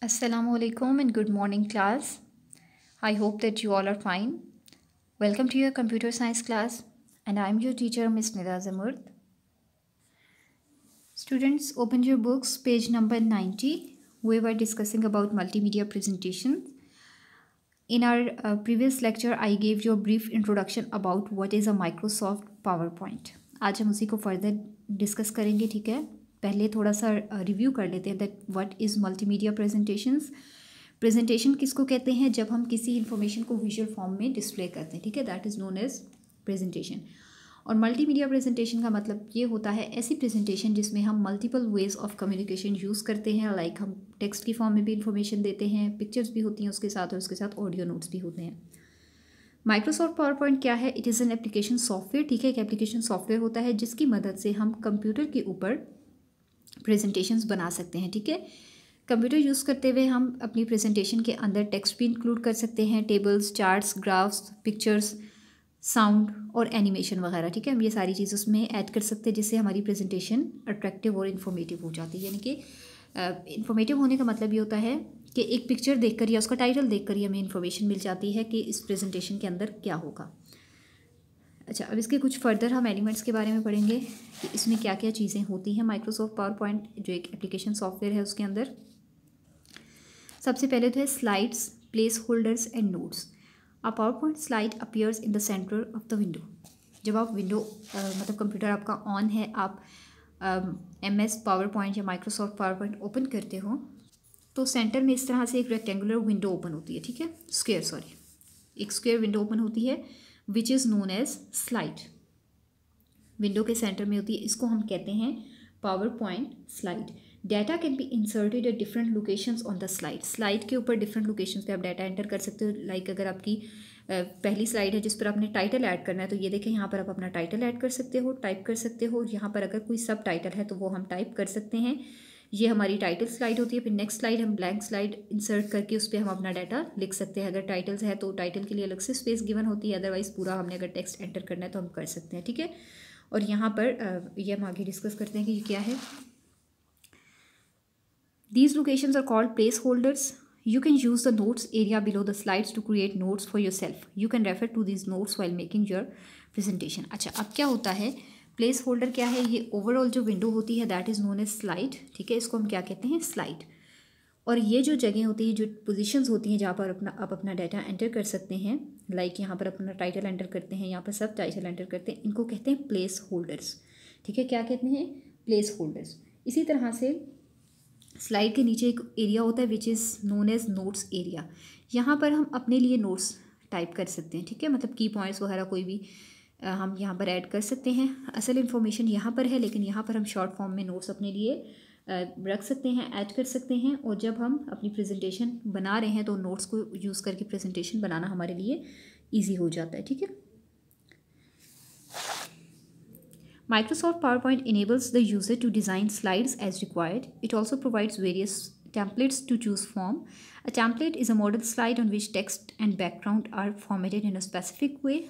Assalamu alaikum and good morning, class. I hope that you all are fine. Welcome to your computer science class, and I'm your teacher, Miss Nida Zamurd. Students, open your books, page number 90. We were discussing about multimedia presentation. In our previous lecture, I gave you a brief introduction about what is a Microsoft PowerPoint. आज हम उसी को further discuss करेंगे, ठीक है। पहले थोड़ा सा रिव्यू कर लेते हैं that what is multimedia presentations. Presentation किसको कहते हैं? जब हम किसी इन्फॉर्मेशन को विजुअल फॉर्म में डिस्प्ले करते हैं, ठीक है, that is known as presentation. और मल्टीमीडिया प्रेजेंटेशन का मतलब ये होता है ऐसी प्रेजेंटेशन जिसमें हम multiple ways of communication use करते हैं। लाइक हम टेक्स्ट की फॉर्म में भी इंफॉर्मेशन देते हैं, पिक्चर्स भी होती हैं उसके साथ, और उसके साथ ऑडियो नोट्स भी होते हैं। माइक्रोसॉफ्ट पावर पॉइंट क्या है? It is an application software, ठीक है। एक एप्लीकेशन सॉफ्टवेयर होता है जिसकी मदद से हम कंप्यूटर के ऊपर प्रेजेंटेशंस बना सकते हैं, ठीक है। कंप्यूटर यूज़ करते हुए हम अपनी प्रेजेंटेशन के अंदर टेक्स्ट भी इंक्लूड कर सकते हैं, tables, charts, graphs, pictures, sound और एनिमेशन वगैरह, ठीक है। हम ये सारी चीज़ उसमें ऐड कर सकते हैं जिससे हमारी प्रेजेंटेशन अट्रैक्टिव और इन्फॉर्मेटिव हो जाती है। यानी कि इन्फॉर्मेटिव होने का मतलब ये होता है कि एक पिक्चर देखकर या उसका टाइटल देखकर ही हमें इन्फॉर्मेशन मिल जाती है कि इस प्रेजेंटेशन के अंदर क्या होगा। अच्छा, अब इसके कुछ फर्दर हम एलिमेंट्स के बारे में पढ़ेंगे कि इसमें क्या क्या चीज़ें होती हैं। माइक्रोसॉफ्ट पावर पॉइंट जो एक एप्लीकेशन सॉफ्टवेयर है उसके अंदर सबसे पहले तो है slides, place holders and notes. A power point slide appears in the centre of the window. जब आप विंडो मतलब कंप्यूटर आपका ऑन है, आप MS पावर पॉइंट या माइक्रोसॉफ्ट पावर पॉइंट ओपन करते हो तो सेंटर में इस तरह से एक रेक्टेंगुलर विंडो ओपन होती है, ठीक है, एक स्क्वायर विंडो ओपन होती है which is known as slide. Window के सेंटर में होती है, इसको हम कहते हैं PowerPoint slide. Data can be inserted at different locations on the slide. Slide के ऊपर डिफरेंट लोकेशंस पे आप डाटा एंटर कर सकते हो। लाइक अगर आपकी पहली स्लाइड है जिस पर आपने टाइटल ऐड करना है तो ये देखें, यहाँ पर आप अपना टाइटल ऐड कर सकते हो, टाइप कर सकते हो। यहाँ पर अगर कोई सब टाइटल है तो वो हम टाइप कर सकते हैं। ये हमारी टाइटल स्लाइड होती है। फिर नेक्स्ट स्लाइड हम ब्लैंक स्लाइड इंसर्ट करके उस पर हम अपना डाटा लिख सकते हैं। अगर टाइटल्स है तो टाइटल के लिए अलग से स्पेस गिवन होती है, अदरवाइज पूरा हमने अगर टेक्स्ट एंटर करना है तो हम कर सकते हैं, ठीक है। और यहाँ पर ये हम आगे डिस्कस करते हैं कि ये क्या है। These locations are called placeholders. You can use the notes area below the slides to create notes for yourself. You can refer to these notes while making your presentation. अच्छा, अब क्या होता है? प्लेस होल्डर क्या है? ये overall जो window होती है that is known as slide, ठीक है। इसको हम क्या कहते हैं? स्लाइड। और ये जो जगह होती है, जो पोजीशंस होती हैं जहाँ पर आप अपना डाटा एंटर कर सकते हैं, लाइक यहाँ पर अपना टाइटल एंटर करते हैं, यहाँ पर सब टाइटल एंटर करते हैं, इनको कहते हैं प्लेस होल्डर्स, ठीक है। क्या कहते हैं? Place holders. इसी तरह से स्लाइड के नीचे एक एरिया होता है which is known as notes area. यहाँ पर हम अपने लिए नोट्स टाइप कर सकते हैं, ठीक है। मतलब की पॉइंट्स वगैरह कोई भी हम यहाँ पर ऐड कर सकते हैं। असल इन्फॉर्मेशन यहाँ पर है, लेकिन यहाँ पर हम शॉर्ट फॉर्म में नोट्स अपने लिए रख सकते हैं, ऐड कर सकते हैं। और जब हम अपनी प्रेजेंटेशन बना रहे हैं तो नोट्स को यूज़ करके प्रेजेंटेशन बनाना हमारे लिए ईजी हो जाता है, ठीक है। Microsoft PowerPoint enables the user to design slides as required. It also provides various templates to choose from. A template is a model slide on which text and background are formatted in a specific way.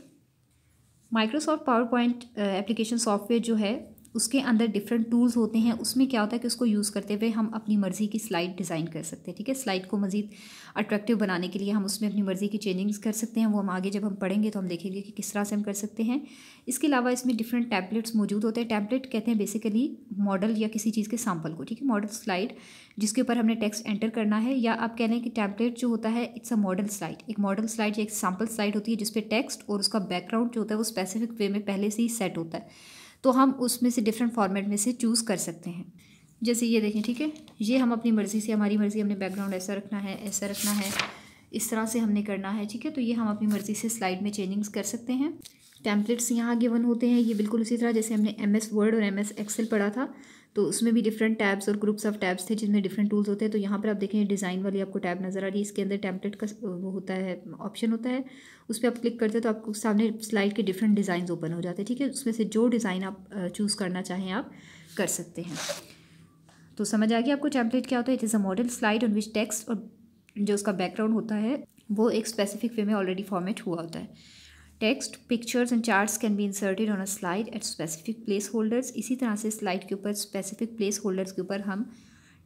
Microsoft PowerPoint application software जो है उसके अंदर different tools होते हैं। उसमें क्या होता है कि उसको यूज़ करते हुए हम अपनी मर्ज़ी की स्लाइड डिज़ाइन कर सकते हैं, ठीक है। स्लाइड को मज़ीद अट्रैक्टिव बनाने के लिए हम उसमें अपनी मर्ज़ी की चेंजिंग्स कर सकते हैं। वो हम आगे जब हम पढ़ेंगे तो हम देखेंगे कि किस तरह से हम कर सकते हैं। इसके अलावा इसमें डिफरेंट टैबलेट्स मौजूद होते हैं। टैबलेट कहते हैं बेसिकली मॉडल या किसी चीज़ के सैम्पल को, ठीक है। मॉडल स्लाइड जिसके ऊपर हमने टेक्स्ट एंटर करना है, या आप कह लें कि टैबलेट जो होता है इट्स अ मॉडल स्लाइड। एक मॉडल स्लाइड या एक सैम्पल स्लाइड होती है जिसपे टेक्स्ट और उसका बैकग्राउंड जो होता है वो स्पेसिफिक वे में पहले से ही सेट होता है, तो हम उसमें से डिफरेंट फॉर्मेट में से चूज़ कर सकते हैं। जैसे ये देखें, ठीक है, ये हम अपनी मर्ज़ी से, हमारी मर्ज़ी, हमने बैकग्राउंड ऐसा रखना है, ऐसा रखना है, इस तरह से हमने करना है, ठीक है। तो ये हम अपनी मर्ज़ी से स्लाइड में चेंजिंग्स कर सकते हैं। टेम्पलेट्स यहाँ गिवन होते हैं। ये बिल्कुल उसी तरह जैसे हमने MS वर्ड और MS एक्सेल पढ़ा था, तो उसमें भी डिफरेंट टैब्स और ग्रुप्स ऑफ टैब्स थे जिनमें डिफरेंट टूल्स होते हैं। तो यहाँ पर आप देखें डिज़ाइन वाली आपको टैब नज़र आ रही है। इसके अंदर टेम्पलेट का वो होता है, ऑप्शन होता है, उस पर आप क्लिक करते हैं तो आपको सामने स्लाइड के डिफरेंट डिज़ाइन ओपन हो जाते हैं, ठीक है। उसमें से जो डिज़ाइन आप चूज़ करना चाहें आप कर सकते हैं। तो समझ आ गया आपको टेम्पलेट क्या होता है? It is a model slide on which text और जो उसका बैकग्राउंड होता है वो एक स्पेसिफिक वे में ऑलरेडी फॉर्मेट हुआ होता है। Text, pictures and charts can be inserted on a slide at specific place holders. इसी तरह से स्लाइड के ऊपर स्पेसिफिक प्लेस होल्डर्स के ऊपर हम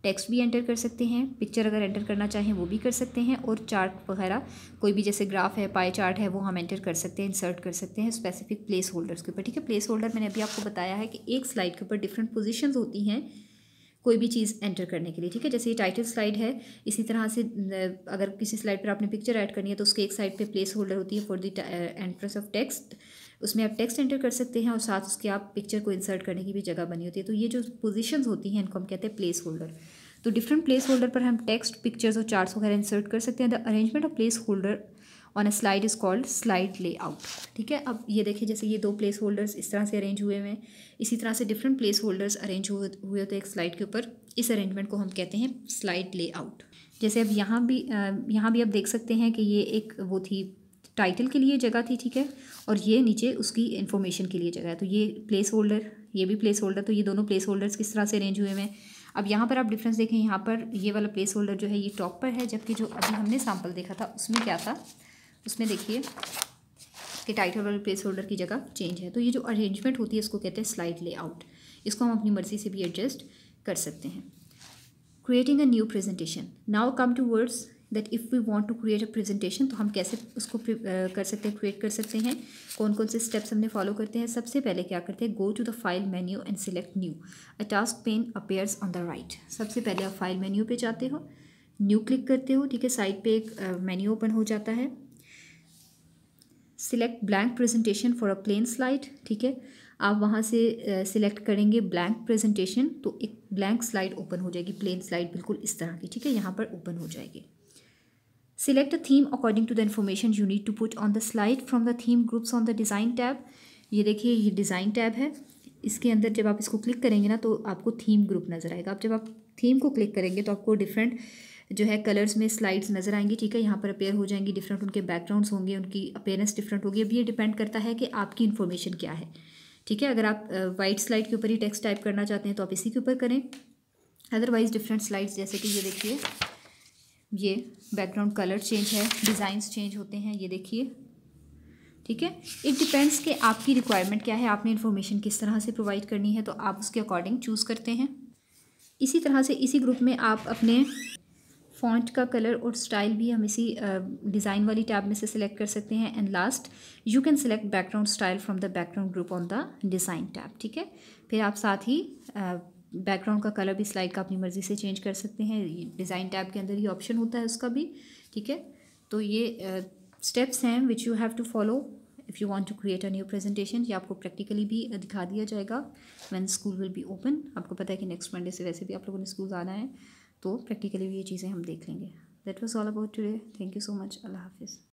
टेक्स्ट भी एंटर कर सकते हैं, पिक्चर अगर एंटर करना चाहें वो भी कर सकते हैं, और चार्ट वगैरह कोई भी जैसे ग्राफ है, पाई चार्ट है, वो हम एंटर कर सकते हैं, इंसर्ट कर सकते हैं स्पेसिफिक प्लेस होल्डर्स के ऊपर। ठीक है, प्लेस होल्डर मैंने अभी आपको बताया है कि एक स्लाइड के ऊपर डिफरेंट पोजीशंस होती हैं कोई भी चीज़ एंटर करने के लिए। ठीक है, जैसे ये टाइटल स्लाइड है, इसी तरह से अगर किसी स्लाइड पर आपने पिक्चर ऐड करनी है तो उसके एक साइड पे प्लेस होल्डर होती है for the entrance of text, उसमें आप टेक्स्ट एंटर कर सकते हैं और साथ उसके आप पिक्चर को इंसर्ट करने की भी जगह बनी होती है। तो ये जो पोजीशंस होती हैं इनको हम कहते हैं प्लेस होल्डर। तो डिफरेंट प्लेस होल्डर पर हम टेक्स्ट, पिक्चर्स और चार्ट्स वगैरह इंसर्ट कर सकते हैं। The arrangement of place holder on a slide is called slide layout. ठीक है, अब ये देखिए जैसे ये 2 प्लेस होल्डर्स इस तरह से अरेंज हुए हैं, इसी तरह से डिफरेंट प्लेस होल्डर्स अरेंज हुए होते हैं एक स्लाइड के ऊपर। इस अरेंजमेंट को हम कहते हैं स्लाइड लेआउट। जैसे अब यहाँ भी आप देख सकते हैं कि ये एक वो थी टाइटल के लिए जगह थी। ठीक है, और ये नीचे उसकी इन्फॉर्मेशन के लिए जगह है। तो ये प्लेस होल्डर, ये भी प्लेस होल्डर, तो ये दोनों प्लेस होल्डर्स किस तरह से अरेंज हुए हैं। अब यहाँ पर आप डिफरेंस देखें, यहाँ पर ये वाला प्लेस होल्डर जो है ये टॉप पर है, जबकि जो अभी हमने सैम्पल देखा था उसमें क्या था, उसमें देखिए कि टाइटल वाले प्लेस होल्डर की जगह चेंज है। तो ये जो अरेंजमेंट होती है इसको कहते हैं स्लाइड लेआउट। इसको हम अपनी मर्जी से भी एडजस्ट कर सकते हैं। Creating a new presentation, now come to words that if we want to create a presentation, तो हम कैसे उसको कर सकते हैं, क्रिएट कर सकते हैं। कौन कौन से स्टेप्स हमने फॉलो करते हैं। सबसे पहले क्या करते हैं, go to the file menu and select new, a task pane appears on the right. सबसे पहले आप फाइल मेन्यू पे जाते हो, न्यू क्लिक करते हो। ठीक है, साइड पे एक मेन्यू ओपन हो जाता है। Select blank presentation for a plain slide. ठीक है, आप वहाँ से सिलेक्ट करेंगे ब्लैंक प्रेजेंटेशन, तो एक ब्लैंक स्लाइड ओपन हो जाएगी, प्लेन स्लाइड बिल्कुल इस तरह की। ठीक है, यहाँ पर ओपन हो जाएगी। Select a theme according to the information you need to put on the slide from the theme groups on the design tab. ये देखिए ये डिज़ाइन टैब है, इसके अंदर जब आप इसको क्लिक करेंगे ना तो आपको थीम ग्रुप नज़र आएगा। अब जब आप थीम को क्लिक करेंगे तो आपको डिफरेंट जो है कलर्स में स्लाइड्स नज़र आएंगी। ठीक है, यहाँ पर अपेयर हो जाएंगी, डिफरेंट उनके बैकग्राउंड्स होंगे, उनकी अपेयरेंस डिफरेंट होगी। अब ये डिपेंड करता है कि आपकी इन्फॉर्मेशन क्या है। ठीक है, अगर आप वाइट स्लाइड के ऊपर ही टेक्स्ट टाइप करना चाहते हैं तो आप इसी के ऊपर करें। अदरवाइज डिफरेंट स्लाइड्स, जैसे कि ये देखिए ये बैकग्राउंड कलर चेंज है, डिज़ाइंस चेंज होते हैं, ये देखिए। ठीक है, इट डिपेंड्स कि आपकी रिक्वायरमेंट क्या है, आपने इन्फॉर्मेशन किस तरह से प्रोवाइड करनी है, तो आप उसके अकॉर्डिंग चूज़ करते हैं। इसी तरह से इसी ग्रुप में आप अपने फॉन्ट का कलर और स्टाइल भी हम इसी डिज़ाइन वाली टैब में से सिलेक्ट कर सकते हैं। And last you can select background style from the background group on the design tab. ठीक है, फिर आप साथ ही बैकग्राउंड का कलर भी स्लाइड का अपनी मर्ज़ी से चेंज कर सकते हैं। डिज़ाइन टैब के अंदर ही ऑप्शन होता है उसका भी। ठीक है, तो ये स्टेप्स हैं which you have to follow if you want to create a new presentation. ये आपको प्रैक्टिकली भी दिखा दिया जाएगा when school will be open. आपको पता है कि नेक्स्ट मंडे से वैसे भी आप लोगों ने स्कूल आना है, तो प्रैक्टिकली भी ये चीज़ें हम देख लेंगे। That was all about today. Thank you so much. Allah हाफिज़।